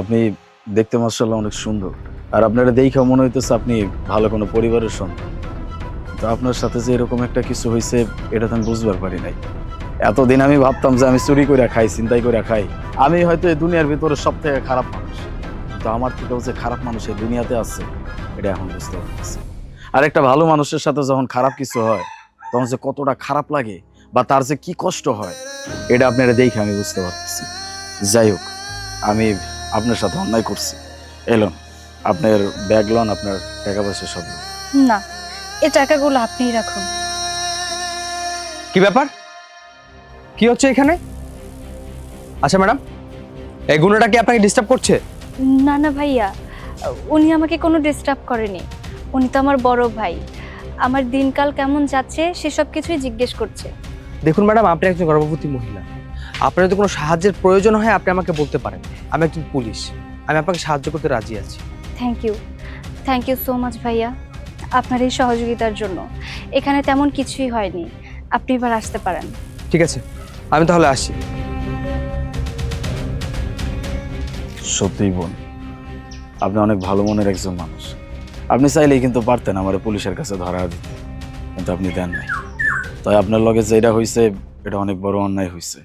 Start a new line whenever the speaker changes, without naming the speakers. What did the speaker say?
আপনি দেখতে মাশাআল্লাহ অনেক সুন্দর, আর আপনারা দেখে মনে হইতেছে আপনি ভালো কোনো পরিবারের সন্তান। তো আপনার সাথে যে এরকম একটা কিছু হয়েছে এটা তো আমি বুঝবার পারি নাই। এতদিন আমি ভাবতাম যে আমি চুরি করে খাই, ছিনতাই করে খাই, আমি হয়তো এই দুনিয়ার ভিতরে সব থেকে খারাপ মানুষ। কিন্তু আমার থেকেও যে খারাপ মানুষ এই দুনিয়াতে আছে এটা এখন বুঝতে পারতেছি। আর একটা ভালো মানুষের সাথে যখন খারাপ কিছু হয় তখন যে কতটা খারাপ লাগে বা তার যে কি কষ্ট হয় এটা আপনারা দেখে আমি বুঝতে পারতেছি। যাই হোক, আমি আপনার সাথে অন্যায় করছি। এলন, আপনার ব্যাগ লন, আপনার টাকা পয়সা সব লন।
না, এই টাকাগুলো আপনিই রাখুন।
কি ব্যাপার? কি হচ্ছে এখানে? আচ্ছা ম্যাডাম, এই গুণটা কি আপনাকে ডিস্টার্ব করছে?
না না ভাইয়া, উনি আমাকে কোনো ডিস্টার্ব করেনি। উনি তো আমার বড় ভাই, আমার দিনকাল কেমন যাচ্ছে সেসব কিছুই জিজ্ঞেস করছে।
দেখুন ম্যাডাম, আপনি একজন গর্ভবতী মহিলা। আপনার যদি কোনো সাহায্যের প্রয়োজন হয় আপনি আমাকে বলতে পারেন। আমি একজন পুলিশ, আমি আপনাকে সাহায্য করতে রাজি আছি।
থ্যাংক ইউ সো মাচ ভাইয়া, আপনার এই সহযোগিতার জন্য। এখানে তেমন কিছুই হয়নি, আপনি এবার আসতে পারেন।
ঠিক আছে, আমি তাহলে আসি।
সত্যিই বোন, আপনি অনেক ভালো মনের একজন মানুষ। আপনি চাইলেই কিন্তু পারতেন আমার পুলিশের কাছে ধরা দিতে, কিন্তু আপনি দেন নাই। তাই আপনার লগে যেটা হয়েছে এটা অনেক বড় অন্যায় হয়েছে।